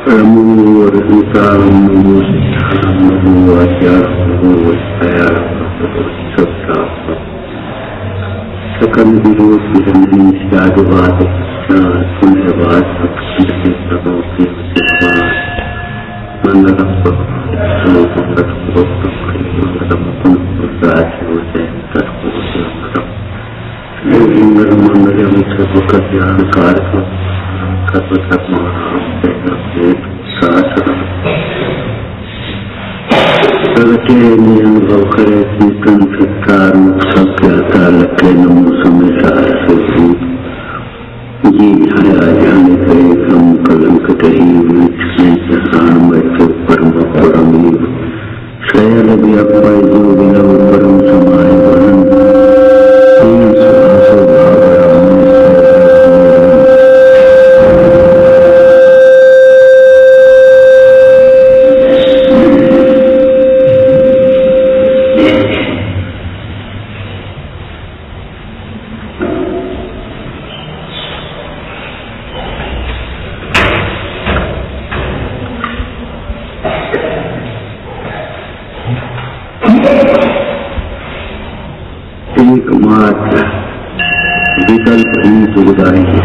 नमो रहितां नमो सिद्धां नमो आचार्यां नमो सत्यां सकल विरोध विरंजनी त्यागवाद पुण्यवाद मंगलम मंगलम मंगलम सर्वकल्याण कारकम प्रगटे अनुभव करे कीर्तन सत्कार सब ज्ञाता लखे नमो समय से भूत जी हरा जाने करे कम कलंक कही जहान बैठे परम परमी शयल व्यापार जो विलव परम समाय वहन एकमात्र विकल्प ही दुखदायी है।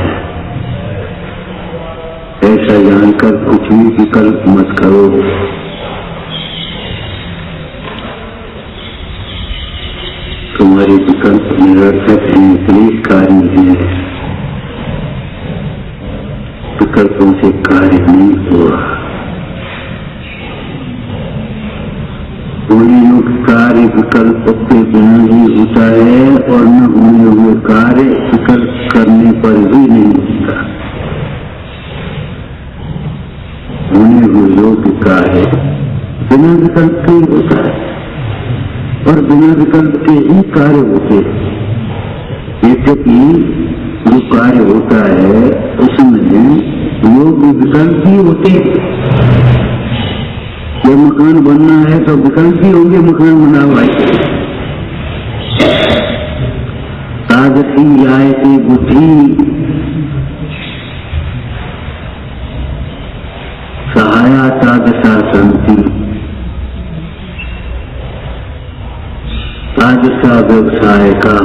ऐसा जानकर कुछ भी विकल्प मत करो। तुम्हारे विकल्प निरर्थक हैं, क्लेशकारी हैं। विकल्पों से कार्य नहीं हुआ। होने योग्य कार्य विकल्प के बिना ही होता है और न होने हुए कार्य विकल्प करने पर भी नहीं होता। होने हुए योग्य कार्य बिना विकल्प के ही होता है और बिना विकल्प के ही कार्य होते हैं। यद्यपि जो कार्य होता है उसमें योग्य विकल्प ही होते हैं। ये मकान बनना है तो विकल्प ही होंगे, मकान बना हुआ है। तादसी जायते बुद्धि सहाया तादशा संति तादशा व्यवसाय का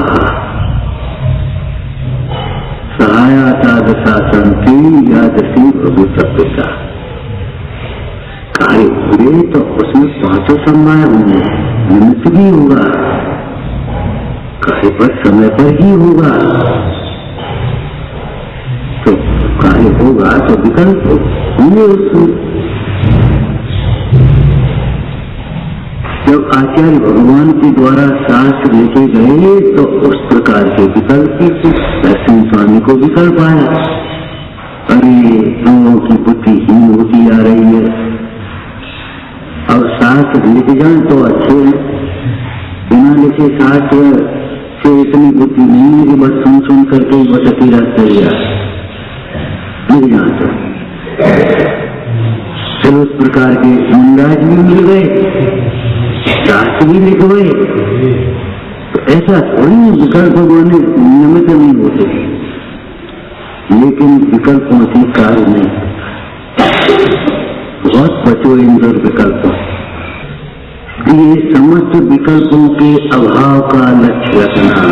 सहाया तादशा संति यादसी भविष्यता। कार्य हुए तो उसमें पांचों समय होंगे, निमित्त भी होगा, कार्य पर समय पर ही होगा। तो कार्य होगा तो विकल्प होंगे उसमें। जब आचार्य भगवान के द्वारा शास्त्र लेके गए तो उस प्रकार के विकल्प दर्शन स्वामी को विकल्प आया। अरे लोगों की बुद्धि हीन होती आ रही है, अब शास्त्र लेके जाए तो अच्छे हैं, बिना लिखे शास्त्र से इतनी बुद्धि नहीं है कि बस सुन करके ही बस अकेला चल जाए, मिल जाता। चलो उस प्रकार के मुंडाज भी मिल गए, शास्त्र भी लिख गए, तो ऐसा थोड़ी विकल्प बने निमित्त नहीं होते, लेकिन विकल्पों से कार्य नहीं। बहुत बचो इन विकल्प। ये समस्त विकल्पों के अभाव का लक्ष्य रखना।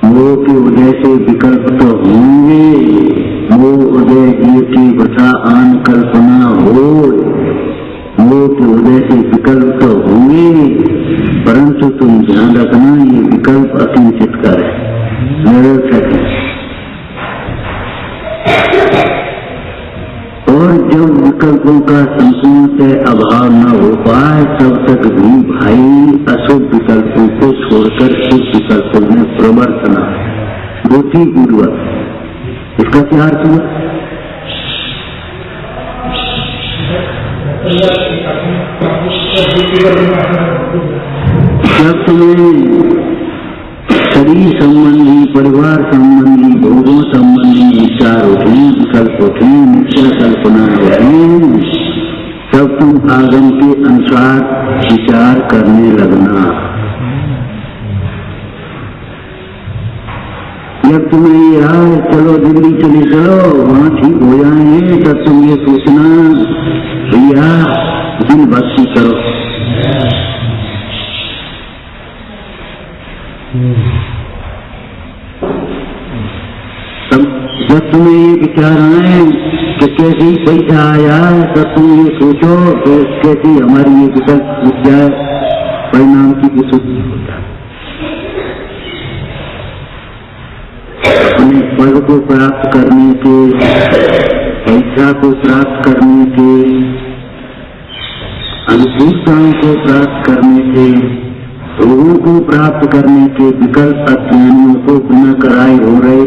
मोह के उदय से विकल्प तो होंगे, मोह उदय जीव की बता आन कल्पना हो। मोह के उदय से विकल्प तो होंगे, परंतु तुम ध्यान रखना ये विकल्प अकिंचित कर है, निरर्थक है। और जब विकल्पों का संपूर्ण से अभाव न हो पाए तब तक भी भाई अशुभ विकल्पों को छोड़कर शुभ विकल्पों में प्रवर्तना बुद्धिपूर्वक। इसका क्या अर्थ हुआ? जब तुम्हें शरीर संबंधी, परिवार संबंधी, भोगों संबंधी विचार उठे, विकल्प उठे, मिथ्या कल्पना उठे, तब तुम आगम के अनुसार विचार करने लगना। जब तुम्हें ये चलो दिल्ली चले चलो वहाँ ठीक हो जाएंगे, तब तुम ये जब तुम्हें ये विचार आए कि कैसे पैसा आया, तब तुम ये सोचो कि कैसे हमारी ये विकल्प छूट जाए, परिणाम की कुछ होता है। अपने पद को प्राप्त करने के, पैसा को प्राप्त करने के, अनुकूलताओं को प्राप्त करने के, रोगों को प्राप्त करने के विकल्प अज्ञानियों को बिना कराए हो रहे।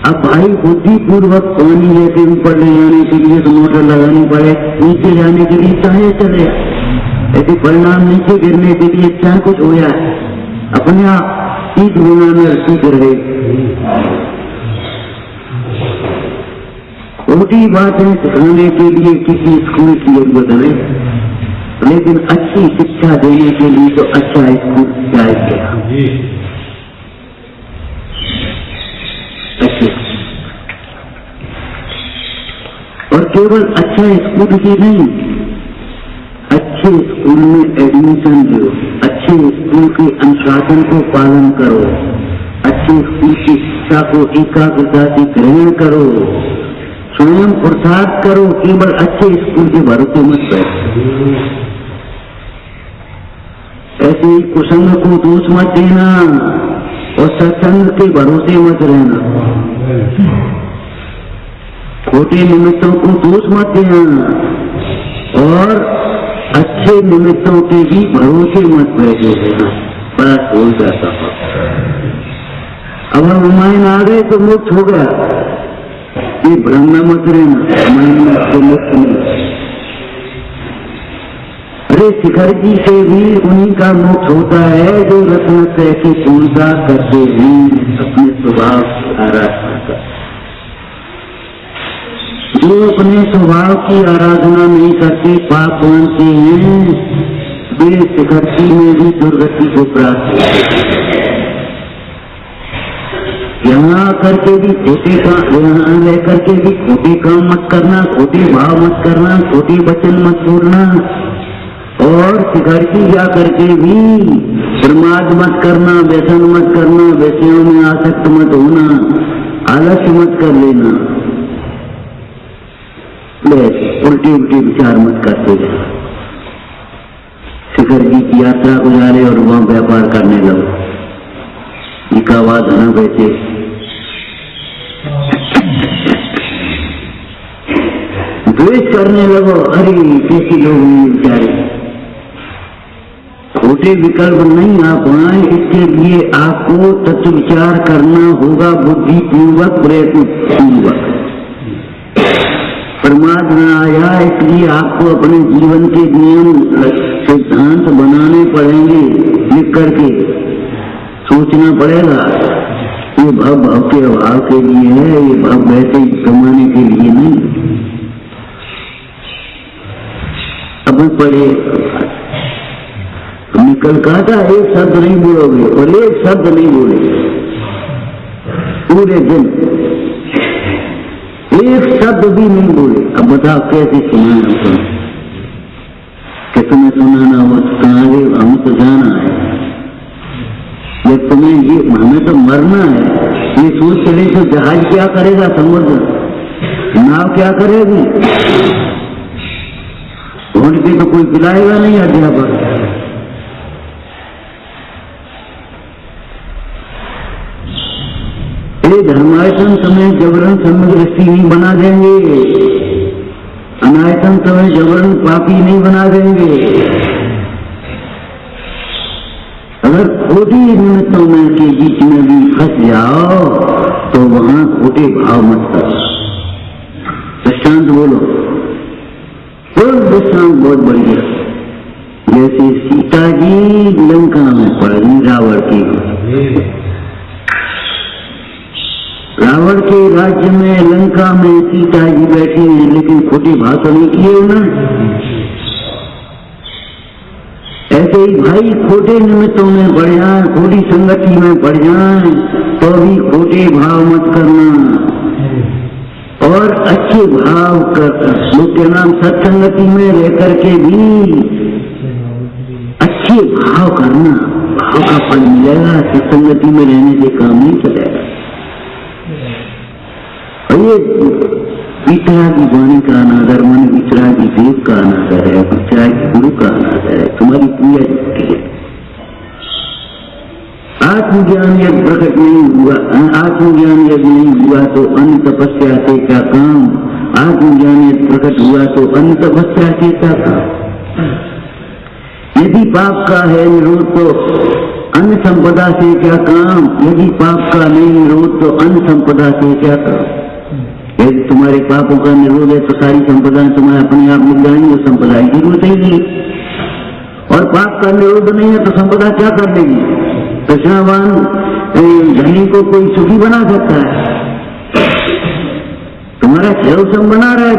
अब भाई बुद्धिपूर्वक पानी लेके ऊपर ले जाने के लिए तो मोटर लगानी पड़े, नीचे जाने के लिए चाहे चले, ऐसे परिणाम नीचे गिरने के लिए चाहे कुछ हो जाए, अपने आप चीज बनाना ठीक रहे। छोटी बातें सिखाने के लिए किसी स्कूल की जरूरत नहीं, लेकिन अच्छी शिक्षा देने के लिए तो अच्छा स्कूल चाहिए। और केवल अच्छा स्कूल ही नहीं, अच्छे स्कूल में एडमिशन लो, अच्छे स्कूल के अनुशासन को पालन करो, अच्छे स्कूल की शिक्षा को एकाग्रता से ग्रहण करो, स्वयं पुरुषार्थ करो, केवल अच्छे स्कूल के भरोसे मत बैठो। ऐसे ही कुसंग को दोष मत देना और सत्संग के भरोसे मत रहना, छोटे निमित्तों को दोष मत देना और अच्छे निमित्तों के भी भरोसे मत बैठे रहना। बड़ा हो जाता है। अब हम रामायण आ गए तो मुक्त हो गया, ये भ्रम में मत रहना, रामायण में तो मुक्त नहीं। अरे शिखर जी से भी उन्हीं का मोक्ष होता है जो रत्न से की पूर्णता करते हैं, अपने स्वभाव की आराधना करते। जो अपने स्वभाव की आराधना नहीं करते, पाप मानते हैं, वे शिखर जी में भी दुर्गति को प्राप्त होते। यहाँ करके भी खोटे काम, यहाँ रह करके भी खोटे काम मत करना, खोटे भाव मत करना, खोटे वचन मत बोलना, और शिखर जी जा करके भी प्रमाद मत करना, व्यसन मत करना, व्यसनों में आसक्त मत होना, आलस्य मत कर लेना, उल्टे उल्टे विचार मत करते जाओ। शिखर जी की यात्रा को जा रहे और वहां व्यापार करने लगो, निकावा धना बेचे, द्वेष करने लगो। अरे कैसे लोग बेचारे, छोटे विकल्प नहीं आ पाए, इसके लिए आपको तत्व विचार करना होगा, बुद्धिपूर्वक प्रयत्न पूर्वक। प्रमाद न आया, इसलिए आपको अपने जीवन के नियम सिद्धांत बनाने पड़ेंगे, लिख करके सोचना पड़ेगा। ये भाव के अभाव के लिए है, ये भाव वैसे ही कमाने के लिए नहीं। अब पढ़े, हमने कल कहा था एक शब्द नहीं बोलोगे, और एक शब्द नहीं बोलेगे पूरे दिन, एक शब्द भी नहीं बोले। अब बताओ कैसे सुनाना हो, कि तुम्हें सुनाना हो तो कहाँ गए, हमें तो जाना है, जब तुम्हें ये हमें तो मरना है, ये सोच चले तो जहाज क्या करेगा, समुद्र नाव क्या करेगी, ढूंढ के तो कोई पिलाएगा नहीं अध्यापक। धर्मायतन समय जबरन समुद्र नहीं बना देंगे, अनायतन समय जबरन पापी नहीं बना देंगे। अगर खोटी निमित्तों में के बीच में भी फंस जाओ तो वहां खोटे भाव मत करो। दृष्टांत बोलो, कोई दृष्टांत बहुत बढ़िया, जैसे सीता जी लंका में पड़ गई रावण की, रावण के राज्य में लंका में सीता जी बैठी हैं, लेकिन खोटी भाव तो नहीं किए ना। ऐसे ही भाई खोटे निमित्तों में पड़ जाए, खोटी संगति में पड़ जाए तो भी खोटे भाव मत करना, और अच्छे भाव कर, मुख्य नाम सत्संगति में रह करके भी अच्छे भाव करना, भाव का फल मिलेगा। सत्संगति में रहने से काम नहीं चलेगा। ये वितरागी वाणी का अनादर मन वितरागी देव का अनादर है, वितरागी गुरु का अनादर है, तुम्हारी पूजा जुटती है। आत्मज्ञान यदि प्रकट नहीं हुआ, आत्मज्ञान यदि नहीं हुआ तो अन्य तपस्या से क्या काम, आत्मज्ञान यदि प्रकट हुआ तो अन्य तपस्या से क्या काम। यदि पाप का है निरोध तो अन्य संपदा से क्या काम, यदि पाप का नहीं निरोध तो अन्य संपदा से क्या काम। यदि तुम्हारे पापों का निरोध है तो सारी संपदाएं तुम्हें अपने आप मिल जाएंगी, वो संपदा की जरूरत ही नहीं। और पाप का निरोध नहीं है तो संपदा क्या कर देगी। प्रश्नवान धनी को कोई सुखी बना सकता है, तुम्हारा क्षयोसम बना रहा है,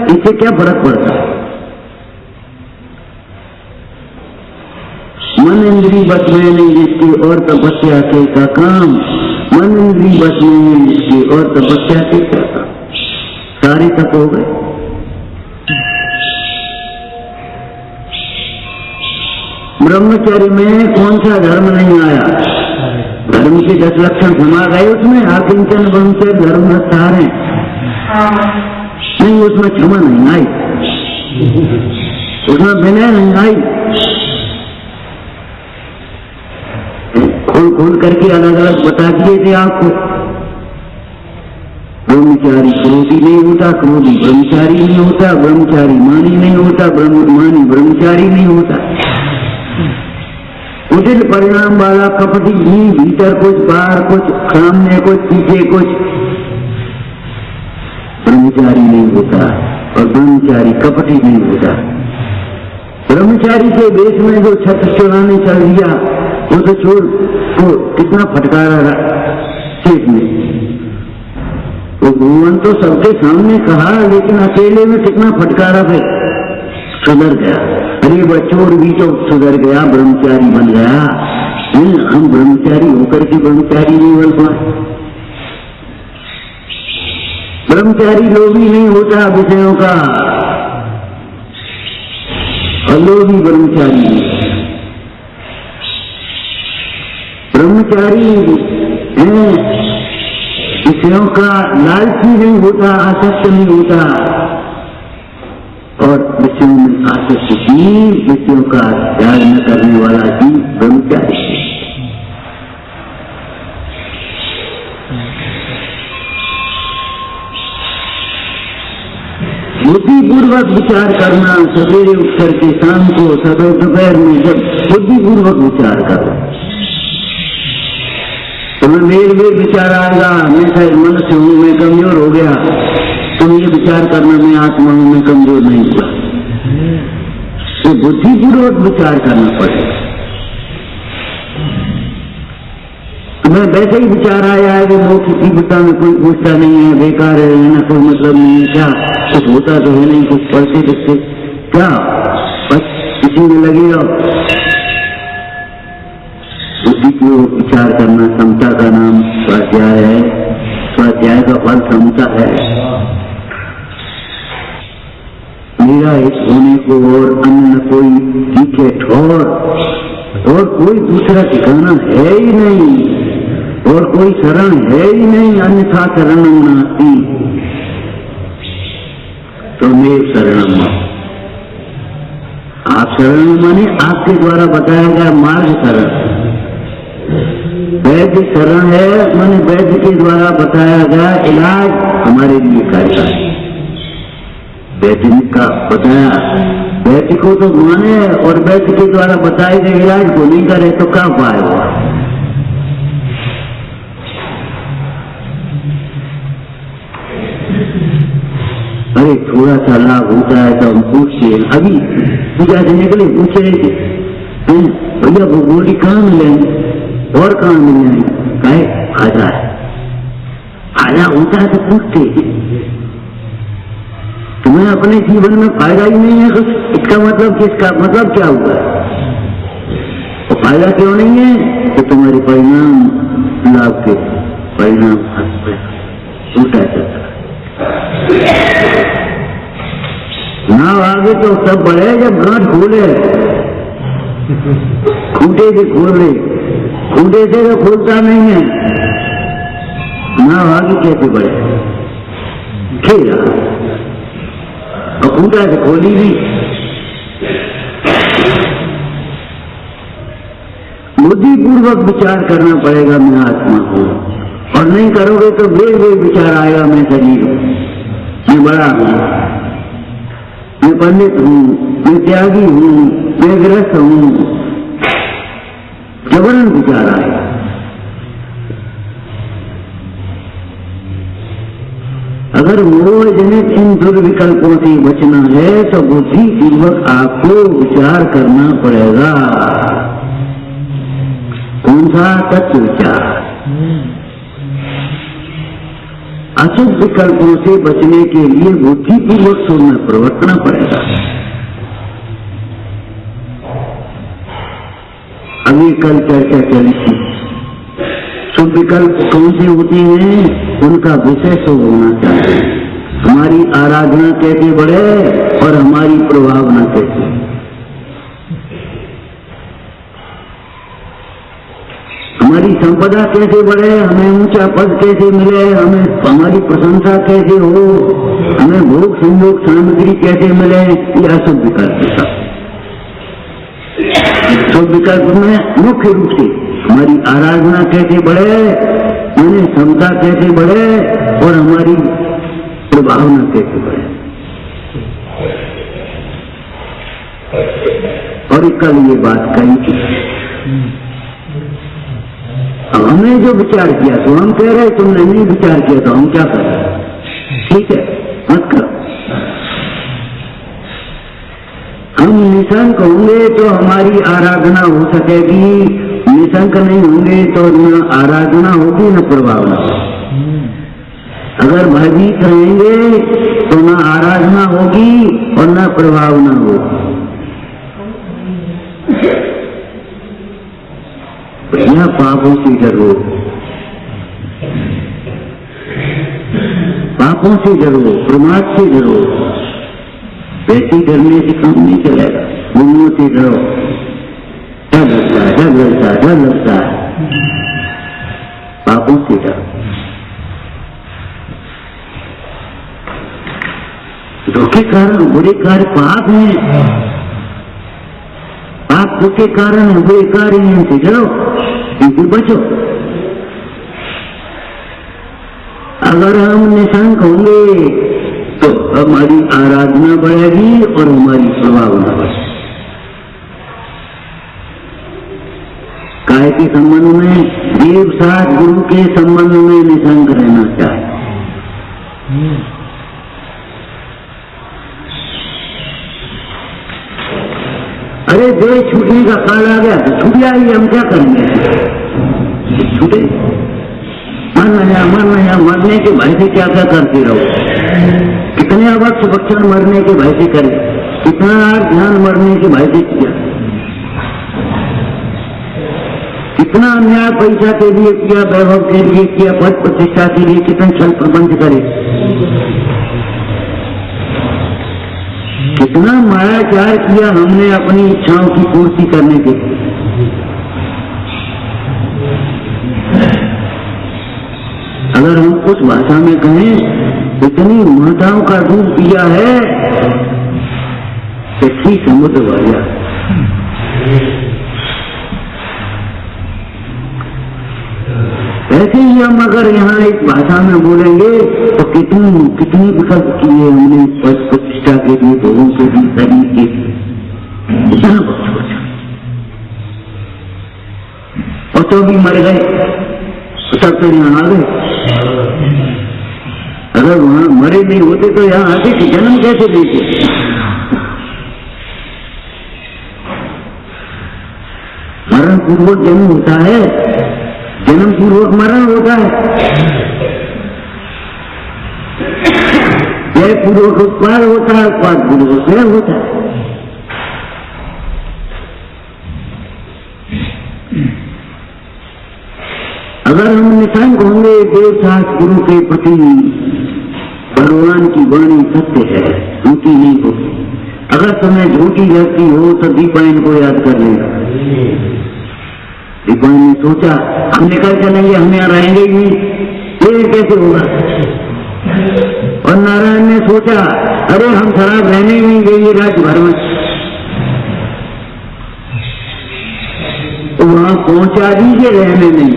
इससे क्या फर्क पड़ता है। मन इंद्री बस में नहीं जिसकी और तपस्या से का काम, मन इंद्री बस में नहीं जिसकी और तपस्या से क्या काम। सारे तप हो गए। ब्रह्मचर्य में कौन सा धर्म नहीं आया, धर्म के 10 लक्षण समा गए उसमें। आकिंचन ब्रह्मचर्य धर्म सारे नहीं, उसमें क्षमा नहीं आई, उसमें विनय नहीं आई। खोल खोल करके अलग अलग बता दिए थे आपको। ब्रह्मचारी क्रोधी नहीं होता, क्रोधी ब्रह्मचारी नहीं होता, ब्रह्मचारी मानी नहीं होता, मानी ब्रह्मचारी नहीं होता। उचित परिणाम वाला कपटी भी, भीतर कुछ बाहर कुछ, सामने कुछ पीछे कुछ, ब्रह्मचारी नहीं होता। और ब्रह्मचारी कपटी नहीं होता। ब्रह्मचारी के देश में जो छत्र चुराने चल दिया वो तो चोर तो कितना फटकारा खेत में, वो भगवान तो सबके सामने कहा लेकिन अकेले में कितना फटकारा फिर सुधर गया। अरे वह चोर भी तो सुधर गया, ब्रह्मचारी बन गया। हम ब्रह्मचारी होकर के ब्रह्मचारी नहीं बन पाए। ब्रह्मचारी लोभी नहीं होता विषयों का, और लोभी ब्रह्मचारी नहीं। ब्रह्मचारी है विषयों का लालची नहीं होता, आसक्त नहीं होता। और विषयों में आसक्त जीव, विषयों का त्याग न करने वाला जीव ब्रह्मचारी है। बुद्धिपूर्वक विचार करना, सवेरे उठ करके शाम को, सदैव दोपहर में, जब बुद्धिपूर्वक विचार करो तुम्हें मेर विचार आएगा मैं शायद मनुष्य हूं, मैं कमजोर हो गया। तुम ये विचार करना मैं आत्मा हूं, मैं कमजोर नहीं हुआ। तो बुद्धिपूर्वक विचार करना पड़ेगा। तुम्हें वैसे ही विचार आया है कि वो किसी पिता में कोई पूछता नहीं है, बेकार है ना, कोई मतलब नहीं है, क्या कुछ होता तो है नहीं, कुछ पढ़ते लिखते क्या, बस इसी में लगे रहो। बुद्धि को विचार करना समता का नाम स्वाध्याय है। स्वाध्याय का फल समता है। मेरा एक होने को और अन्य कोई दिखे ठोर, और कोई दूसरा ठिकाना है ही नहीं, और कोई शरण है ही नहीं, अन्यथा शरणं नास्ति। तो मेरे शरणम, आप शरण माने आपके द्वारा बताया गया मार्ग शरण। वैद्य शरण है माने वैद्य के द्वारा बताया गया इलाज हमारे लिए करता है। वैद्य का बताया, वैद्य को तो माने और वैद्य के द्वारा बताए गए इलाज को नहीं करे तो क्या उपाय हुआ। अरे थोड़ा सा लाभ होता है तो हम पूछते हैं। अभी पूजा से निकले पूछ रहे थे भैया वो गोली कहाँ मिलेंगे और कहाँ मिल जाएंगे, कहे फायदा है। फायदा होता है तो पूछते, तुम्हें अपने जीवन में फायदा ही नहीं है कुछ, इसका मतलब किसका मतलब क्या हुआ। तो फायदा क्यों नहीं है, तो तुम्हारे परिणाम लाभ के परिणाम उल्टा चलता ना आगे तो सब बढ़े जब गांठ खोले, खूंटे से खोल रहे, खूंटे से तो खोलता नहीं है ना आगे कैसे बढ़े। खेला और पूरा से खोली भी। बुद्धिपूर्वक विचार करना पड़ेगा मैं आत्मा हूँ, और नहीं करोगे तो बेग विचार आएगा मैं शरीर हूँ, मैं बड़ा हूँ, मैं पंडित हूँ, मैं त्यागी हूँ, मैं गृहस्थ हूँ, जबरन विचार आएगा। अगर मोह जनित इन दुर्विकल्पों से बचना है तो बुद्धिपूर्वक आपको विचार करना पड़ेगा। कौन सा? तत्व विचार। अशुभ विकल्पों से बचने के लिए बुद्धिपूर्वक सोचना प्रवर्तना पड़ेगा। अभी कल चर्चा चली थी, शुभ विकल्प कौन से होते हैं, उनका विषय शुभ होना चाहिए। हमारी आराधना कैसे बढ़े और हमारी प्रभावना कैसे, हमारी संपदा कैसे बढ़े, हमें ऊंचा पद कैसे मिले, हमें हमारी प्रशंसा कैसे हो, हमें भोग संयोग सामग्री कैसे मिले, ये अशुभ विकल्प है। शुभ विकल्प में मुख्य रूप से हमारी आराधना कैसे बढ़े, यानी क्षमता कैसे बढ़े और हमारी प्रभावना कैसे बढ़े। और कल ये बात कही थी, अब हमने जो विचार किया तो हम कह रहे तुमने नहीं विचार किया तो हम क्या करें? ठीक है, मत करो। हम निशंक होंगे तो हमारी आराधना हो सकेगी, निशंक नहीं होंगे तो न आराधना होगी न प्रभावना। अगर भयभीत रहेंगे तो न आराधना होगी और न प्रभावना होगी। यह पापों से डरो, पापों से डरो, प्रमाद से डरो। वैसे डरने से काम नहीं चलेगा, गुणों से डरो। डर लगता है, डर लगता है, डर लगता है, पापों से डरो। धोखे कारण बुरे कार्य पाप हैं, पाप के कारण बुरे कार्य हैं, इनसे डरो, इनसे बचो। अगर हम निशंक होंगे तो हमारी आराधना बढ़ेगी और हमारी प्रभावना बढ़ेगी। काय के संबंध में, देव साथ गुरु के संबंध में निशंक रहना चाहिए। अरे देह छूटने का काल आ गया तो छूट जाएगी, हम क्या करेंगे? छूटे, मरने के भय से क्या क्या करते रहो। कितने अवक्ष भक्षण मरने के भय से करे, कितना ध्यान मरने के भय से किया, कितना अन्याय पैसा के लिए किया, वैभव के लिए किया, पद प्रतिष्ठा के लिए कितने छल प्रबंध करे, कितना मायाचार किया हमने अपनी इच्छाओं की पूर्ति करने के लिए। अगर हम कुछ भाषा में कहें, इतनी माताओं का दूध पिया है कि ठीक समुद्र भर। ऐसे ही हम अगर यहाँ इस भाषा में बोलेंगे तो कितनी विकल्प किए हमने पद प्रतिष्ठा के लिए, भोगों के लिए, शरीर के लिए, इतना कुछ। और तो भी मर गए, सब तो यहाँ आ गए। अगर वहां मरे नहीं होते तो यहाँ आते कि जन्म कैसे देते? मरण पूर्वक जन्म होता है, जन्म पूर्वक मरण होता है, जय पूर्वक उत्पाद होता है, उत्पाद पूर्वक जय होता है। अगर हम निशंक होंगे देवदास गुरु के प्रति, भगवान की वाणी सत्य है, झूठी नहीं होगी। अगर तुम्हें झूठी लगती हो तो दीपायन को याद कर लेगा। दीपायन ने सोचा हम निकल चलेंगे, हम यहाँ रहेंगे ही नहीं, ये कैसे होगा? और नारायण ने सोचा, अरे हम शराब रहने नहीं देंगे राज्य भर में। तो वहां पहुंचा दीजिए, रहने नहीं।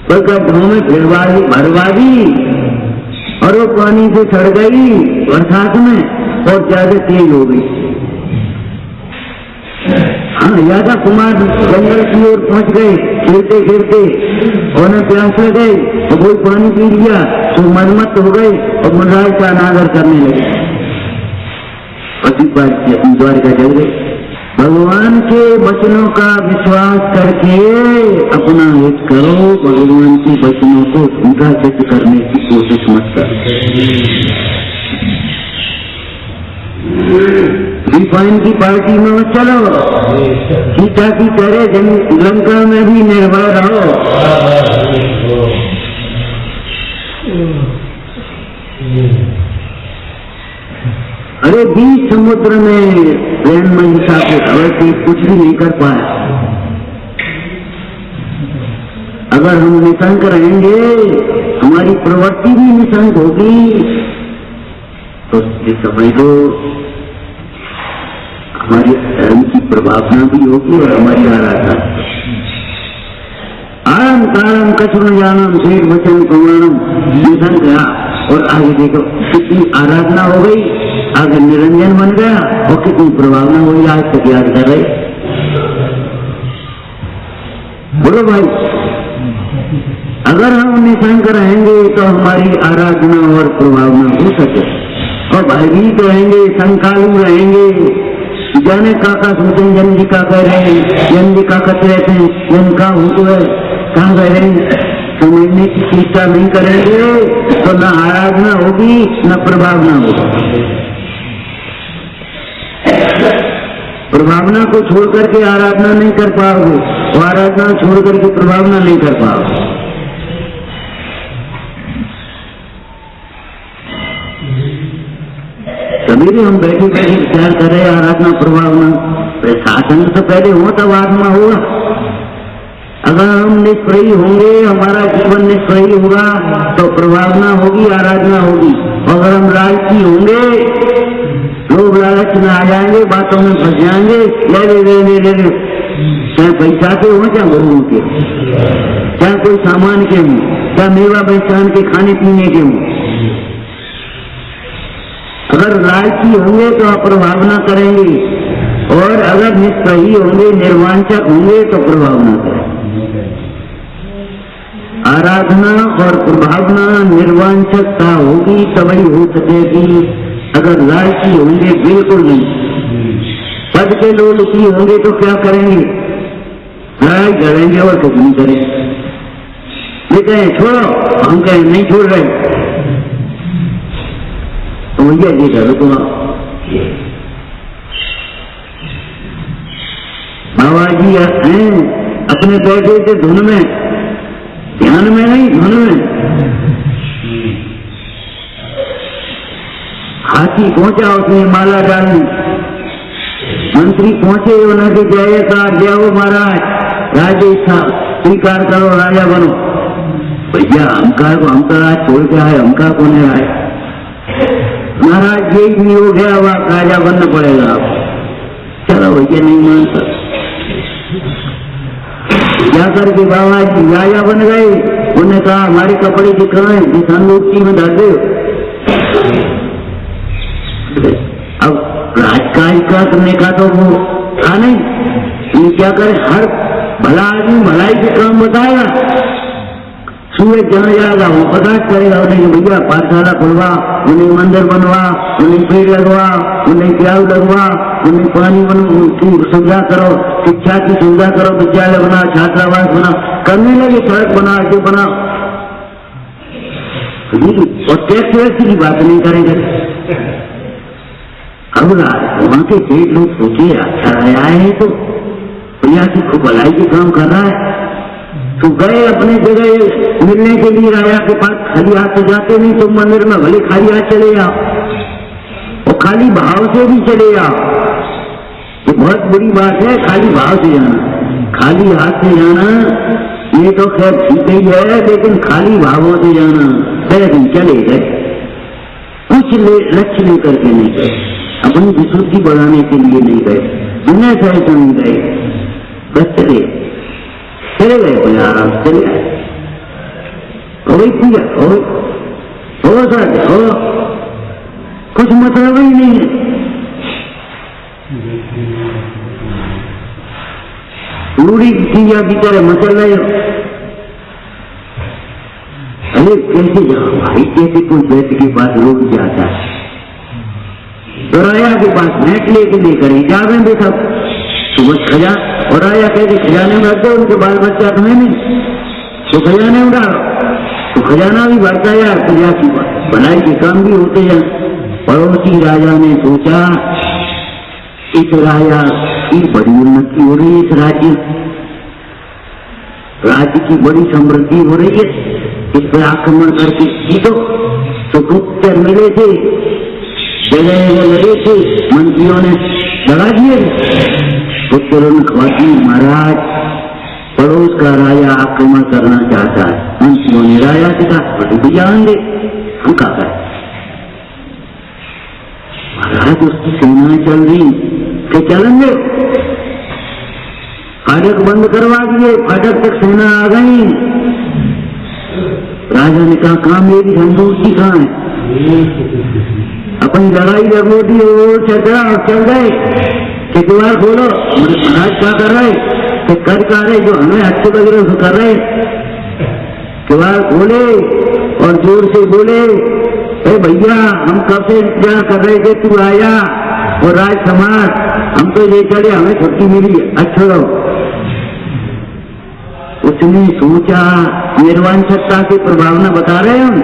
पर कब गाँव में भरवा दी और वो पानी से सड़ गई बरसात में और ज्यादा तेज हो गई। हाँ, यादा कुमार जंगल की ओर पहुंच गए, खेलते खेलते उन्हें प्यास लग गई और कोई पानी पी लिया तो मनमत हो गए और मनराज का अनादर करने लगे। पति द्वारिका चल गए। भगवान के वचनों का विश्वास करके अपना हित करो, भगवान के वचनों को झूठा सिद्ध करने की कोशिश मत करो। रिफाइन की पार्टी में मत चलो, सीता की तरह लंका में भी निर्भय रहो। अरे 20 समुद्र में प्रेम महिषा को धरती कुछ भी नहीं कर पाया। अगर हम निशंक रहेंगे, हमारी प्रवृत्ति भी निशंक होगी, तो समझ लो हमारे धर्म की प्रभावना भी होगी और हमारी आराधना। आरम तारम कछुन जानम शेर वचन प्रमाणम निशंक गया। और आगे देखो कितनी आराधना हो गई, आगे निरंजन बन गया और कितनी प्रभावना हुई, आज तक याद कर रहे। बोलो भाई, अगर हम निशंक रहेंगे तो हमारी आराधना और प्रभावना हो सके, और भयभीत रहेंगे, शंकालु रहेंगे, जाने काका सोचें जन जी का कह रहे हैं, जन जी का कहते रहते हैं, जन का हो तो है कहाँ कह रहे हैं, समझने की चेष्टा नहीं करेंगे तो न आराधना होगी न प्रभावना होगी। प्रभावना को छोड़ करके आराधना नहीं कर पाओगे और आराधना छोड़ करके प्रभावना नहीं कर पाओगे। सवेरे हम बैठे बैठे विचार कर रहे आराधना प्रभावना, शासन तो पहले हो तब आत्मा होगा। अगर हम निष्प्रयी होंगे, हमारा जीवन निष्प्रयी होगा तो प्रभावना होगी, आराधना होगी। अगर हम लालची होंगे, लोग लालच में आ जाएंगे, बातों में फंस जाएंगे, ले चाहे पैसा के हो चाहे गुरुओं के, चाहे कोई सामान के हो, चाहे मेवा बेचान के खाने पीने के हो। अगर लालची होंगे तो अप्रभावना करेंगे, और अगर निष्प्रयी होंगे, निर्वांचक होंगे तो प्रभावना करेंगे। आराधना और प्रभावना निर्वांचकता होगी तभी हो सकेगी। अगर लालची होंगे बिल्कुल नहीं, पद के लोलुपी होंगे तो क्या करेंगे, लड़ाई लड़ेंगे और कुछ नहीं करेंगे। ये कहें छोड़ो, हम कहें नहीं छोड़ रहे, तो भैया ये करो तो बाबा जी हैं अपने बैठे थे धुन में, ध्यान में नहीं धुन में। हाथी पहुंचा, उसने माला डाली, मंत्री पहुंचे, उन्होंने जय का जय हो महाराज, राजे था स्वीकार करो, राजा बनो। भैया अहंकार को हम तो राज छोड़ के आए, अहंकार को नहीं आए महाराज, ये भी हो गया, वह राजा बनना पड़ेगा आप। चलो भैया नहीं मानता, जाकर के बाबा जी राजा बन गए। उन्होंने कहा हमारे कपड़े दिखाए, किसान लोग में डाल दे। अब राजकाज का तुमने कहा तो वो था नहीं, ये क्या करे, हर भला आदमी भलाई के काम बताएगा, सूरज जहाँ जाएगा वो बर्दाश्त करेगा। उन्हें भैया पाठशाला खुलवा, उन्हें मंदिर बनवा, उन्हें पेड़ लगवा, उन्हें प्याज लगवा, उन्हें पानी की सुविधा करो, शिक्षा की सुविधा करो, विद्यालय बना, छात्रावास बना, करने लगे, सड़क बना, जो बना, और टैक्स वैक्स की बात नहीं करेंगे। अब वहां के पेट लोग सोचे अच्छा आया है तो प्रयासी को भलाई के काम कर रहा है, तो गए अपने जगह मिलने के लिए राजा के पास। खाली हाथ से जाते नहीं, तो मंदिर में भले खाली हाथ चले जाओ और खाली भाव से भी चले जाओ। ये बहुत बुरी बात है खाली भाव से जाना, खाली हाथ से जाना ये तो खैर ठीक ही है, लेकिन खाली भावों से जाना लेकिन चले गए, कुछ लक्ष्य लेकर के नहीं गए, अपनी विशुद्धि बढ़ाने के लिए नहीं गए, बिना सहायता नहीं गए, बस चले गए प्रयास चले गए। हो गई पूजा, हो सकते हो, कुछ मतलब ही नहीं है। रूढ़ी क्रिया की तरह मचल रहे हो। अरे कैसे जाओ भाई, कैसे कोई वैद्य के पास रोग जाता है, तो राया के पास नेट लेकर ही जा रहे थे सब सुबह खजा, और राया कहते खजाने में रख दो, उनके बाल बच्चा तुम्हें नहीं, तो खजाने में डालो, तो खजाना भी बढ़ता है यार, प्रजा की भलाई के काम भी होते हैं। पड़ोसी राजा ने सोचा इस राजा की बड़ी उन्नति हो रही है, इस राज्य की बड़ी समृद्धि हो रही है, इस पर आक्रमण करके जीतो। तो गुप्त मिले थे, जगह लगे थे, मंत्रियों ने लगा दिए, पुत्रों ने खवाती महाराज पड़ोस का राजा आक्रमण करना चाहता है। मंत्रियों ने राजा से कहा बड़ी जान दे, हम क्या करें महाराज, उसकी सेना चल रही कि चलेंगे, फाटक बंद करवा दिए, फाटक तक सेना आ गई। राजा ने कहा कहाँ मेरी संतोषी कहाँ है, अपनी लड़ाई लगोटी और चल गए कि द्वार खोलो, महाराज क्या कर रहे, कर रहे जो हमें अच्छे लग रहे कर रहे, द्वार खोले और जोर से बोले अरे भैया हम कब से इंतजार कर रहे थे, तू आया और राज समाज हम तो ये चले, हमें छुट्टी मिली, अच्छा रहो। उसने सोचा, निर्वाण सत्ता की प्रभावना बता रहे हम,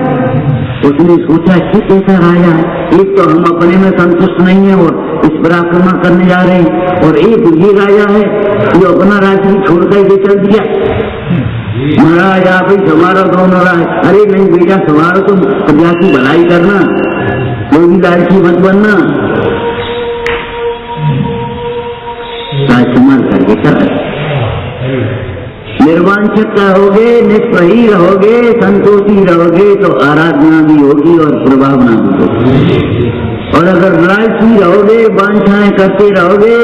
उसने सोचा कि कैसा राजा है, एक तो हम अपने में संतुष्ट नहीं है और इस पर आक्रमण करने जा रहे हैं, और एक ये राजा है जो अपना राज्य छोड़ कर चल दिया, महाराज आप ही संवारो दोनों राज। अरे नहीं बेटा संवारो, तुम प्रजा की भलाई करना, कोई भी लालची मत बनना, राज संभाल करके चल, निर्वांछित रहोगे, निष्प्रही रहोगे, संतोषी रहोगे तो आराधना भी होगी और प्रभावना भी होगी, और अगर लालची रहोगे, वांछाएं करते रहोगे,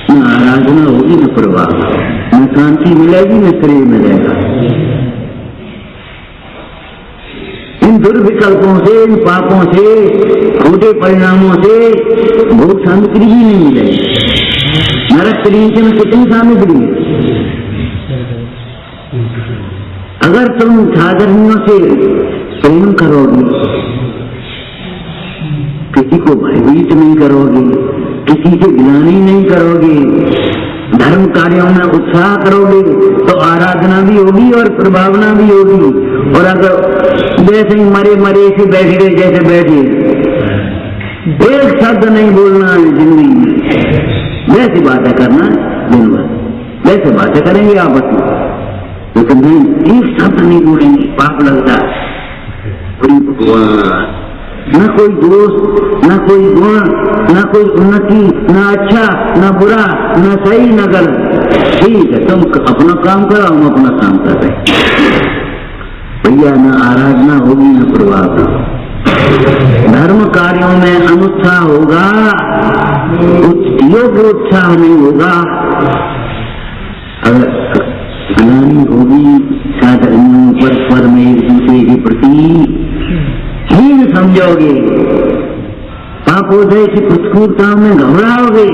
न आराधना होगी न प्रभाव, न शांति मिलेगी न श्रेय मिलेगा। इन दुर्विकल्पों से, इन पापों से, छोटे परिणामों से भोग सामग्री भी नहीं मिलेगी। नरक तरीके में कितनी सामग्री है, अगर तुम साधर्मियों से प्रेम करोगे, किसी को भयभीत नहीं करोगे, किसी से गिलानी नहीं करोगे, धर्म कार्यों में उत्साह करोगे तो आराधना भी होगी और प्रभावना भी होगी। और अगर जैसे ही मरे से बैठ गए, जैसे बैठे, एक शब्द नहीं बोलना है जिंदगी में, वैसी बातें करना दिन भर, वैसे बातें करेंगे आपस में, लेकिन नहीं एक शब्द नहीं बोलेंगे, पाप लगता है। न कोई दोष, न कोई गुण, न कोई उन्नति, न अच्छा न बुरा, न सही न गलत, ठीक है तुम अपना काम करो, हम अपना काम कर रहे भैया। न आराधना होगी न प्रभावना, धर्म कार्यों में अनुत्साह होगा, योग्य उत्साह नहीं होगा। अगर ज्ञानी होगी, साधर्मियों परस्पर में एक दूसरे के प्रति हीन समझोगे, पापोदय की कुछ काम में घबराओगे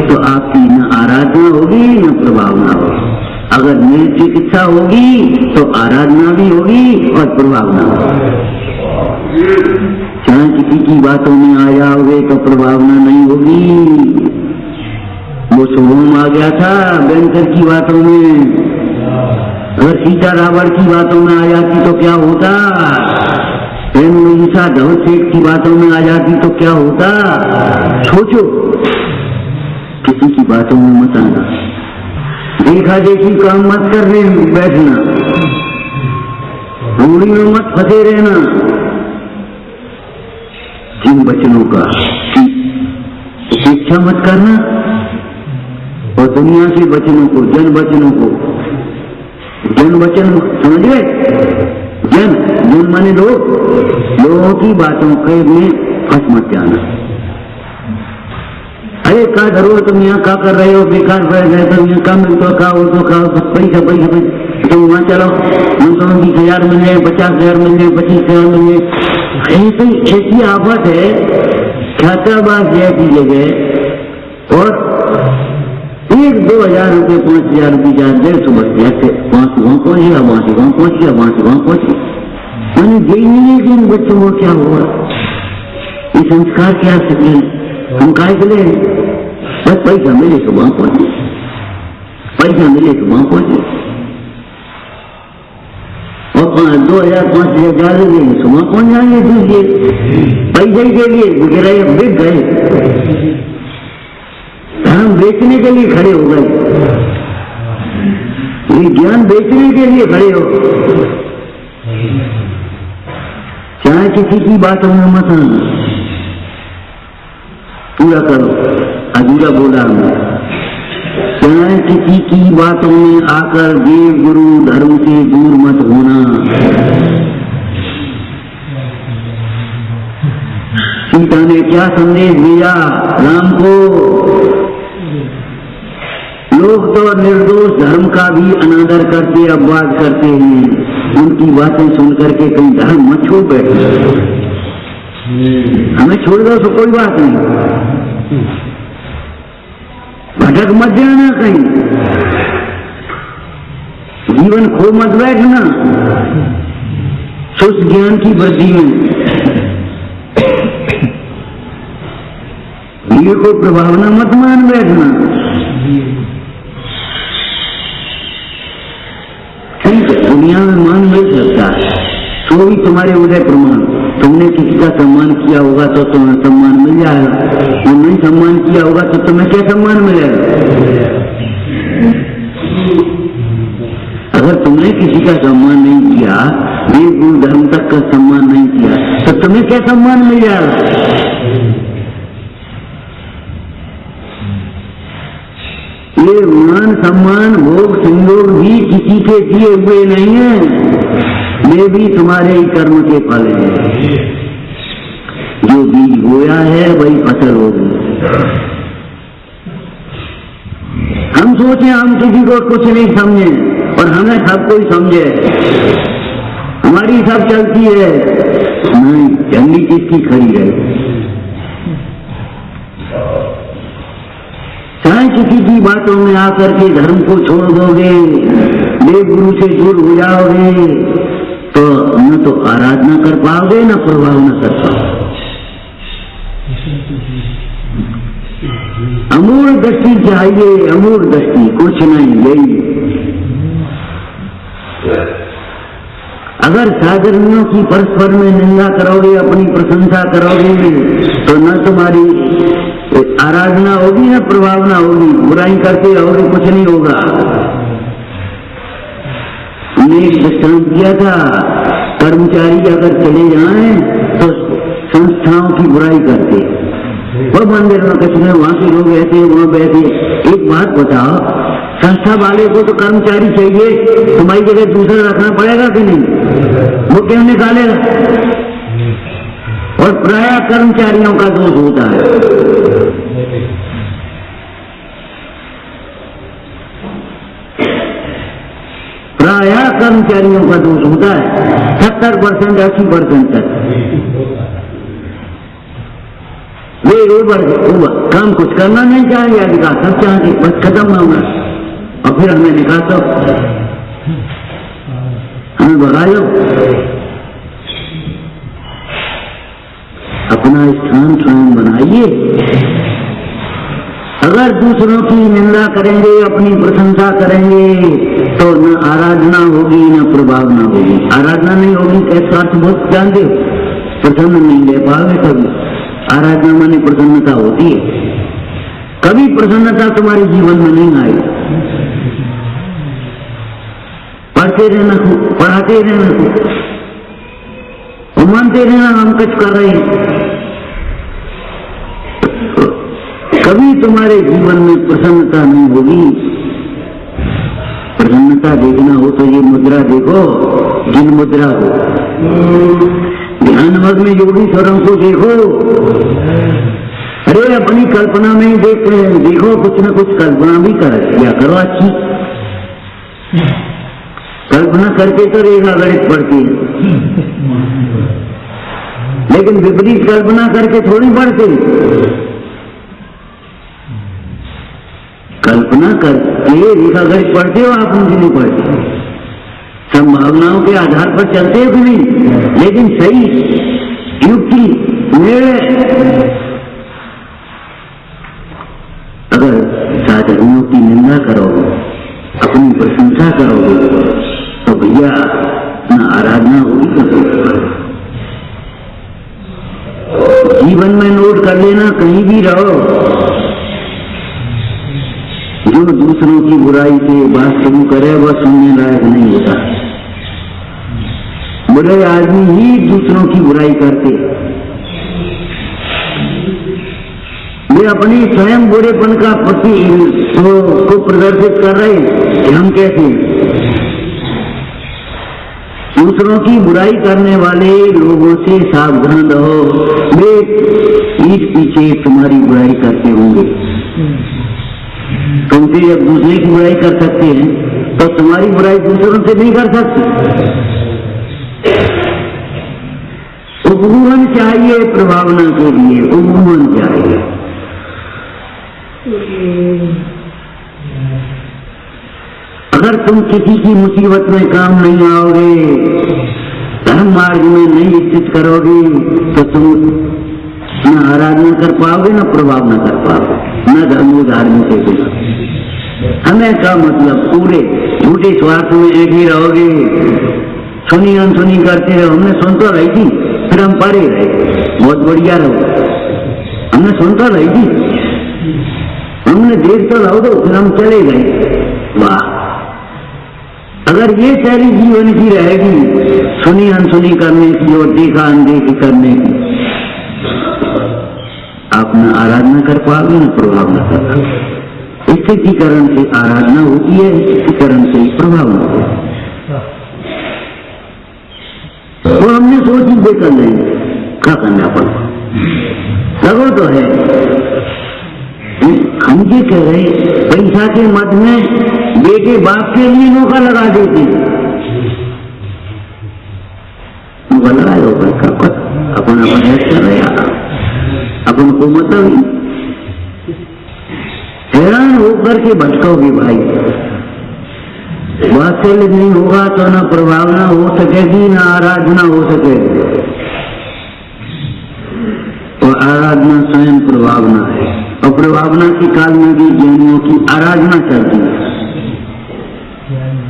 तो आपकी न आराधना होगी न प्रभावना होगी। अगर मेरी चिकित्सा होगी तो आराधना भी होगी और प्रभावना होगी। चाहे किसी की बातों में आ जाओगे तो प्रभावना नहीं होगी। वो शुभम आ गया था बैंकर की बातों में, अगर सीता रावण की बातों में आ जाती तो क्या होता, प्रेमसा धवल सेठ की बातों में आ जाती तो क्या होता। सोचो, किसी की बातों में मत आना, देखा देखी काम मत करने बैठना, रूढ़ी में मत फंसे रहना। जिन वचनों का उपेक्षा मत करना और दुनिया के वचनों को, जन वचनों को जन वचन समझ गए? जन जन माने लोग, लोगों की बातों के में फंस मत जाना। अरे क्या करो तुम यहाँ क्या कर रहे हो, बेकार बैठ गए तुम यहाँ, काम तो खाओ तो खाओ, पैसा पैसा पैसा तुम वहाँ चलो, हम तो 20,000 मिल जाए, 50,000 मिल जाए, 25,000 मिल जाए। ऐसी आफत है छात्रावास जैसी जगह, और 1-2 हज़ार रुपये 5,000 रुपये जाते सुबह जैसे वहाँ पहुँच गया, वहाँ से वहाँ पहुँच गया, वहाँ से वहाँ पहुँच गया। मैंने यही नहीं है कि इन बच्चों को क्या हुआ, ये संस्कार क्या सके, हम काहे के लिए बस पैसा मिले तो वहां पहुंचे, पैसा मिले तो वहां पहुंचे, और 2,000 5,000 लेंगे तो वहां पहुंच जाएंगे। दूसरे पैसे के लिए बिक गए, धर्म बेचने के लिए खड़े हो गए, ज्ञान बेचने के लिए खड़े हो। चाहे किसी की बात में मत आना, पूरा करो, अधूरा बोला हमने। चाहे किसी की बातों में आकर देव गुरु धर्म से दूर मत होना। सीता ने क्या संदेश दिया राम को? लोग तो निर्दोष धर्म का भी अनादर करते, अपवाद करते हैं, उनकी बातें सुनकर के कहीं धर्म मत छोड़ बैठे, हमें छोड़ दो तो कोई बात नहीं, भटक मत जाना कहीं, जीवन खो मत बैठना शुद्ध ज्ञान की वृद्धि में, भीड़ को प्रभावना मत मान बैठना। ठीक है, दुनिया में मान मिल सकता है, तो भी तुम्हारे उदय प्रमाण, तुमने किसी का सम्मान किया होगा तो तुम्हें सम्मान मिल जाएगा, तुमने सम्मान किया होगा तो तुम्हें क्या सम्मान मिलेगा? अगर तुमने किसी का सम्मान नहीं किया, देव गुरु धर्म तक का सम्मान नहीं किया, तो तुम्हें क्या सम्मान मिल जाएगा? ये मान सम्मान भोग संयोग भी किसी के दिए हुए नहीं है, ये भी तुम्हारे ही कर्म के फल है। जो बीज बोया है वही फसल होगी। हम सोचे हम किसी को कुछ नहीं समझे और हमें सब कोई समझे, हमारी सब चलती है, नहीं जंगली किसकी खड़ी है। चाहे किसी की बातों में आकर के धर्म को छोड़ दोगे, देव गुरु से दूर हो जाओगे, तो न तो आराधना कर पाओगे न प्रभाव न कर पाओगे। अमूल दृष्टि चाहिए, अमूल दृष्टि, कुछ नहीं यही। अगर साधर्मियों की परस्पर में निंदा करोगे, अपनी प्रशंसा करोगे, तो न तुम्हारी आराधना होगी न प्रभाव न होगी, बुराई करते रहोगे कुछ नहीं होगा। हमने एक दृष्टांत दिया था, कर्मचारी अगर चले जाएं तो संस्थाओं की बुराई करते, वो मंदिर में कुछ नहीं, वहां के लोग ऐसे वहां बैठे। एक बात बताओ, संस्था वाले को तो कर्मचारी चाहिए, तुम्हारी जगह दूसरा रखना पड़ेगा कि नहीं? वो क्यों निकालेगा? और प्राय कर्मचारियों का दोष होता है। प्राय कर्मचारियों का दोष होता है, 70% 80% तक वे काम कुछ करना नहीं चाहिए, अधिकार सब चाहते, बस खत्म होगा और फिर हमें निकाल दो, हमें भगा लो। अपना स्थान स्वयं बनाइए। अगर दूसरों की निंदा करेंगे, अपनी प्रशंसा करेंगे, तो न आराधना होगी न प्रभाव न होगी। आराधना नहीं होगी कैसे अर्थ बहुत जानते हो, प्रसन्न नहीं ले पाओगे कभी। आराधना माने प्रसन्नता होती है, कभी प्रसन्नता तुम्हारे जीवन में नहीं आई। पढ़ते रहना, पढ़ाते रहना, मानते रहना हम कुछ कर रहे हैं, कभी तुम्हारे जीवन में प्रसन्नता नहीं होगी। प्रसन्न प्रसन्नता देखना हो तो ये मुद्रा देखो, जिन मुद्रा को ध्यान मग्न में योगी स्वरों को देखो। अरे अपनी कल्पना में ही देखो, कुछ न कुछ कल्पना भी किया करो अच्छी। कल्पना करके तो रेखा गणित पढ़ती है, लेकिन विपरीत कल्पना करके थोड़ी पढ़ते। कल्पना करके रेखा गणित पढ़ते हो आप, मुझे नहीं पढ़ते। संभावनाओं के आधार पर चलते हो कि नहीं, लेकिन सही युक्ति मेरे। अगर साधर्मियों की निंदा करोगे, अपनी प्रशंसा करोगे, तो भैया न आराधना होगी। जीवन में नोट कर लेना, कहीं भी रहो, जो दूसरों की बुराई से बात शुरू करे वह सुनने लायक नहीं होता। बुरे आदमी ही दूसरों की बुराई करते, वे अपनी स्वयं बुरेपन का को प्रदर्शित कर रहे हैं कि हम कैसे। दूसरों की बुराई करने वाले लोगों से सावधान रहो, वे पीठ पीछे तुम्हारी बुराई करते होंगे। तुमसे जब दूसरे की बुराई कर सकते हैं तो तुम्हारी बुराई दूसरों से नहीं कर सकते। उपगुण चाहिए प्रभावना के लिए, उपगुण चाहिए। अगर तुम किसी की मुसीबत में काम नहीं आओगे, धर्म मार्ग में नहीं स्थित करोगे, तो तुम न आराधना कर पाओगे, न प्रभाव न कर पाओगे, न धर्म धार्मिक से बिना। हमें का मतलब पूरे झूठे स्वार्थ में ऐसे रहोगे, सुनी अनसुनी करते रहो। हमने सुन तो रही थी, फिर हम पढ़े रहे, बहुत बढ़िया रहो। हमने सुन तो रही थी, हमने देख तो रहो, तो फिर हम चले गए। वाह, अगर ये शैली जीवन की रहेगी, सुनी अनसुनी करने की और देखा अनदेखी करने की, आप न आराधना कर पाओगे, न प्रभाव न कर पाओगे। स्थितिकरण से आराधना होती है, स्थितिकरण से प्रभाव न होता है। तो हमने सोची बेकर नहीं, क्या करना पड़ता लगो तो है। हम ये कह रहे, पैसा के मद में बेटे बाप के लिए नौका लगा देते, नौका लगाए हो अपन कर रहे, अपन को मतलब हैरान होकर के भटकोगे भाई। वात्सल्य नहीं होगा तो न प्रभावना हो सकेगी, न आराधना हो सकेगी। और आराधना स्वयं प्रभावना है, और प्रभावना के काल में भी ज्ञानियों की आराधना चलती है।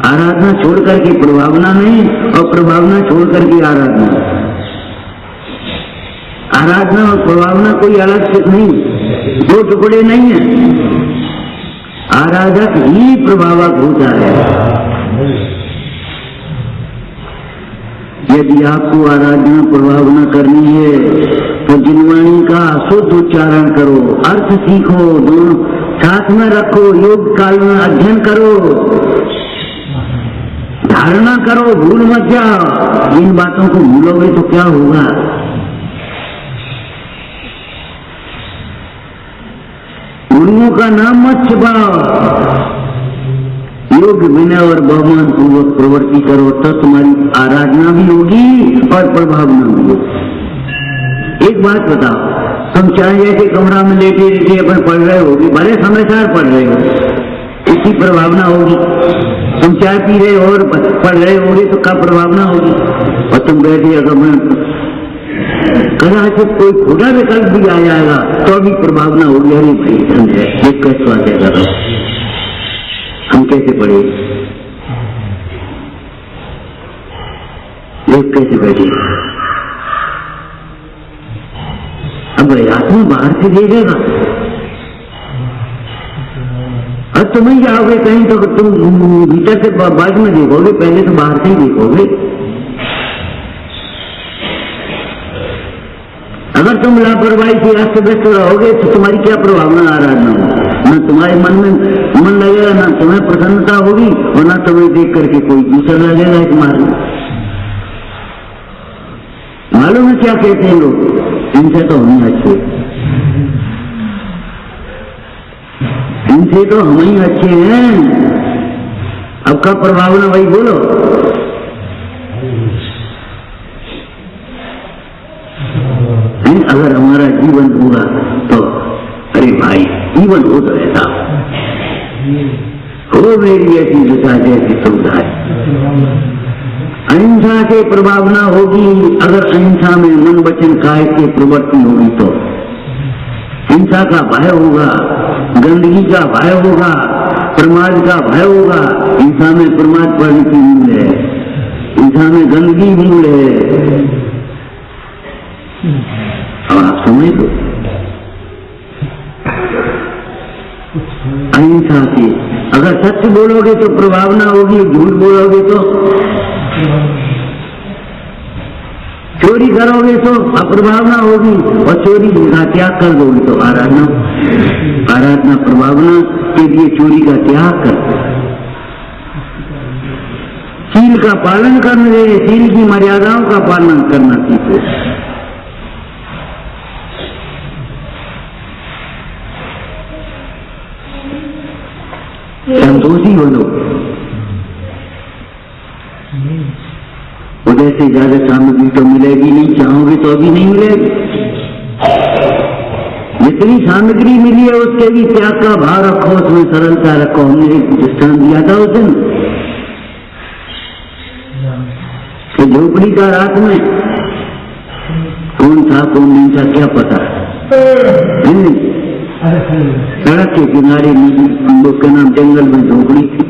आराधना छोड़ करके प्रभावना नहीं, और प्रभावना छोड़ करके आराधना। आराधना और प्रभावना कोई अलग से नहीं, दो टुकड़े नहीं है। आराधक ही प्रभावक होता है। यदि आपको आराधना प्रभावना करनी है तो जिनवाणी का शुद्ध उच्चारण करो, अर्थ सीखो, दोनों साथ में रखो, योग काल में अध्ययन करो, धारणा करो, भूल मत जाओ। इन बातों को भूलोगे तो क्या होगा? गुरुओं का नाम मत छिपाओ। योग विनय और बहुमान पूर्वक प्रवृत्ति करो, तो तुम्हारी आराधना भी होगी और प्रभावना भी होगी। एक बात बताओ, तुम चाहे जैसे कमरा में लेटे लेटे अपन पढ़ रहे होगे, बड़े समाचार पढ़ रहे हो, इसकी प्रभावना होगी। तुम चाय पी रहे हो और पढ़ रहे होगे तो क्या प्रभावना होगी? और तुम बैठे अगर मैं कदाचित कोई खुदा विकल्प भी आ जाएगा तो भी प्रभावना होगी। अरे भाई समझे, ये कैसे आ जाएगा, हम कैसे पढ़े, लोग कैसे बैठे? अब आत्मा बाहर से देखेगा, अब तुम ही जाओगे कहीं तो तुम भीतर से बाद में देखोगे, पहले तो बाहर से ही देखोगे। अगर तुम लापरवाही से अस्त व्यस्त रहोगे तो तुम्हारी क्या प्रभावना आराधना होगी? न तुम्हारे मन में मन लगेगा, ना तुम्हें प्रसन्नता होगी और ना तुम्हें देख करके कोई दूसरा लगेगा इस मार्ग में। मालूम है क्या कहते हैं लोग, इनसे तो हम ही अच्छे, इनसे तो हम ही अच्छे हैं। अब का प्रभाव ना भाई बोलो। अगर हमारा जीवन होगा तो अरे भाई जीवन हो तो ऐसा हो मेरी ऐसी दशा जैसी सुविधा है। अहिंसा से प्रभाव ना होगी, अगर अहिंसा में मन वचन काय की प्रवृत्ति होगी तो हिंसा का भय होगा, गंदगी का भय होगा, प्रमाद का भय होगा। हिंसा में प्रमाद पड़ने की मूल है, हिंसा में गंदगी मूल है। अब आप समझ लो, अहिंसा से अगर सत्य बोलोगे तो प्रभाव ना होगी, झूठ बोलोगे तो, चोरी करोगे तो अप्रभाव ना होगी और चोरी का त्याग कर दोगे तो आराधना प्रभावना के लिए चोरी का त्याग कर। शील का पालन करने, शील की मर्यादाओं का पालन करना सीखो। संतोषी हो लो, उधर से ज्यादा सामग्री तो मिलेगी नहीं, चाहोगे तो अभी नहीं मिलेगी। जितनी सामग्री मिली है उसके भी त्याग का भाव रखो, उसमें सरलता रखो। हमने एक दृष्टांत दिया था उस दिन कि झोपड़ी का रात में कौन था कौन नहीं था क्या पता, सड़क के किनारे लोग के नाम जंगल में झोपड़ी थी।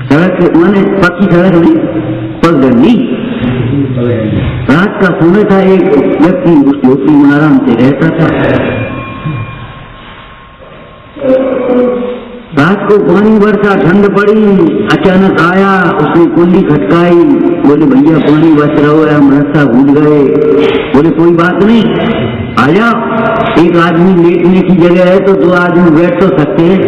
सड़क के माने पक्की सड़क नहीं, पगडंडी। रात का समय था, एक व्यक्ति उस झोपड़ी में आराम से रहता था। रात को पानी बरसा, ठंड पड़ी, अचानक आया, उसने कुंडी खटकाई, बोले भैया पानी बच रहा है, हम रास्ता भूल गए। बोले कोई बात नहीं, आ जाओ, एक आदमी लेटने की जगह है तो दो आदमी बैठ तो सकते हैं।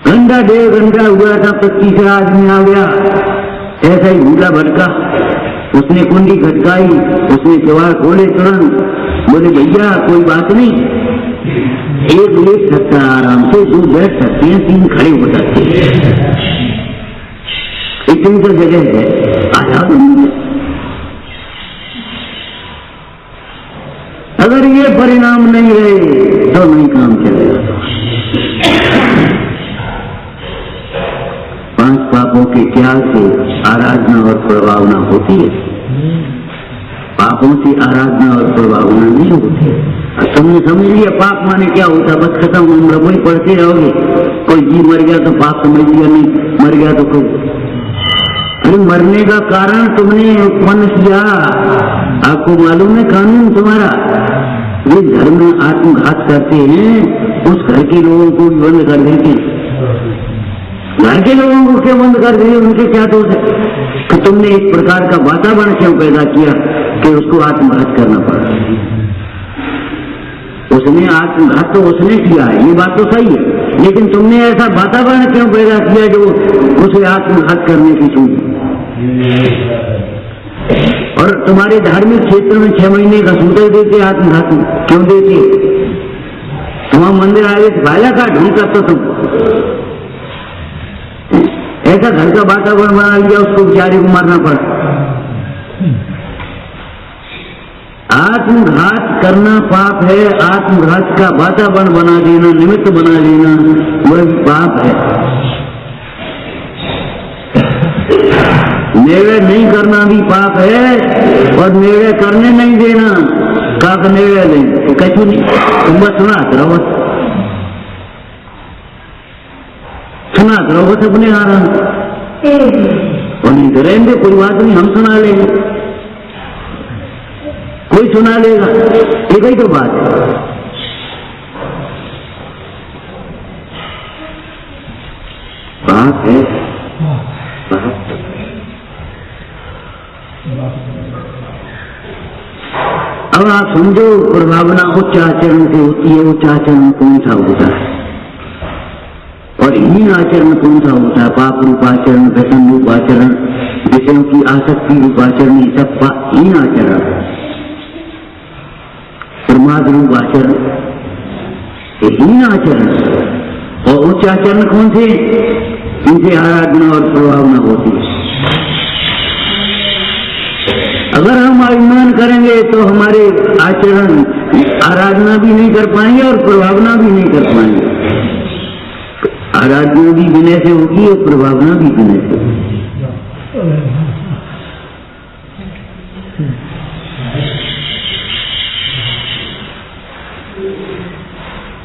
घंटा 1.5 घंटा हुआ था तो तीसरा आदमी आ गया, ऐसा ही भूला भटका। उसने कुंडी खटकाई, उसने किवाड़ खोले तुरंत। बोले भैया कोई बात नहीं, एक लेट सकता है आराम से, 2 बैठ सकते हैं, 3 खड़े हो सकते हैं, इतनी तो जगह है, आ जाओ। अगर ये परिणाम नहीं रहे तो नहीं काम चलेगा। 5 पापों के त्याग से आराधना और प्रभावना होती है, पापों से आराधना और प्रभावना नहीं होती है। तुमने समझ लिया पाप माने क्या होता, बस खत्म, उम्र वही पढ़ते रहोगे। कोई जी मर गया तो पाप समझ लिया, नहीं मर गया तो कोई। अरे मरने का कारण तुमने उत्पन्न किया, आपको मालूम है कानून तुम्हारा। जिस घर में आत्मघात करते हैं उस घर के लोगों को भी बंद कर देते हैं। घर के लोगों को क्यों बंद कर दिए, उनके क्या दोष है? तो तुमने एक प्रकार का वातावरण क्यों पैदा किया कि उसको आत्मघात करना पड़ा। उसने आत्मघात तो उसने किया है, ये बात तो सही है, लेकिन तुमने ऐसा वातावरण क्यों पैदा किया जो उसे आत्मघात करने की सोची। और तुम्हारे धार्मिक क्षेत्र में 6 महीने का सूत्र देते आत्मघात क्यों देते? तुम्हारा मंदिर आगे भाला का ढूंढ करता तुम ऐसा घर का वातावरण बना लिया, उसको बेचारे को मारना पड़ा। आत्मघात करना पाप है, आत्मघात का वातावरण बना देना, निमित्त बना देना वह भी पाप है। निर्णय नहीं करना भी पाप है और निर्णय करने नहीं देना, का निर्णय नहीं कछु नहीं, तुम बस सुनाते रहो, सुनाते रहो बस अपने आराम और नहीं तो रहेंगे, कोई बात नहीं, हम सुना लेंगे, कोई सुना लेगा, एक ही तो बात है। बात है अब आप समझो प्रभावना उच्च आचरण से होती है। उच्च आचरण कौन सा होता है और हीन आचरण कौन सा होता है? पाप रूप आचरण, व्यसन रूप आचरण, विषयों की आसक्ति रूप आचरण, ये सब हीन आचरण। प्रमाद रूप आचरण हीन आचरण। और उच्च आचरण कौन से? इनसे आराधना और प्रभावना होती है। अगर हम अभिमान करेंगे तो हमारे आचरण आराधना भी नहीं कर पाएंगे और प्रभावना भी नहीं कर पाएंगे। आराधना भी विनय से होगी और प्रभावना भी विनय से होगी।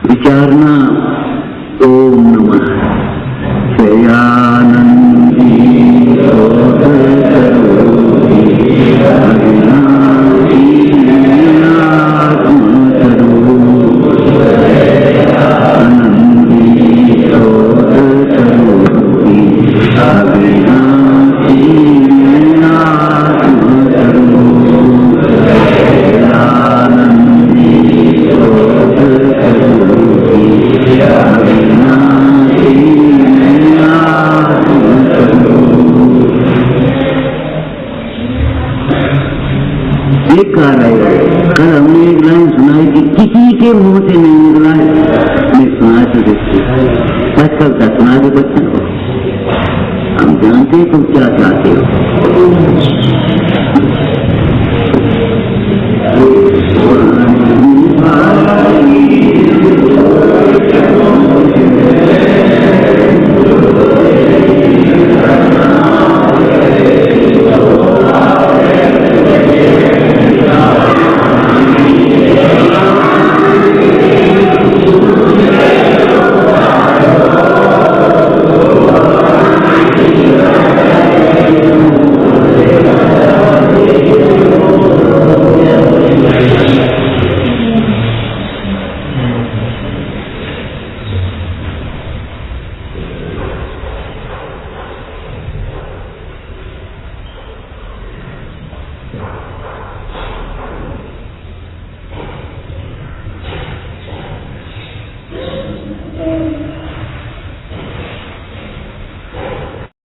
विचारना ओम नमः शयानंदी कल हमने एक लाइन सुनाई कि किसी के मुंह से नहीं निकला है, मैं सुना तो देखती बच्चों का सुना दे बच्चों को। हम जानते तुम क्या चाहते हो।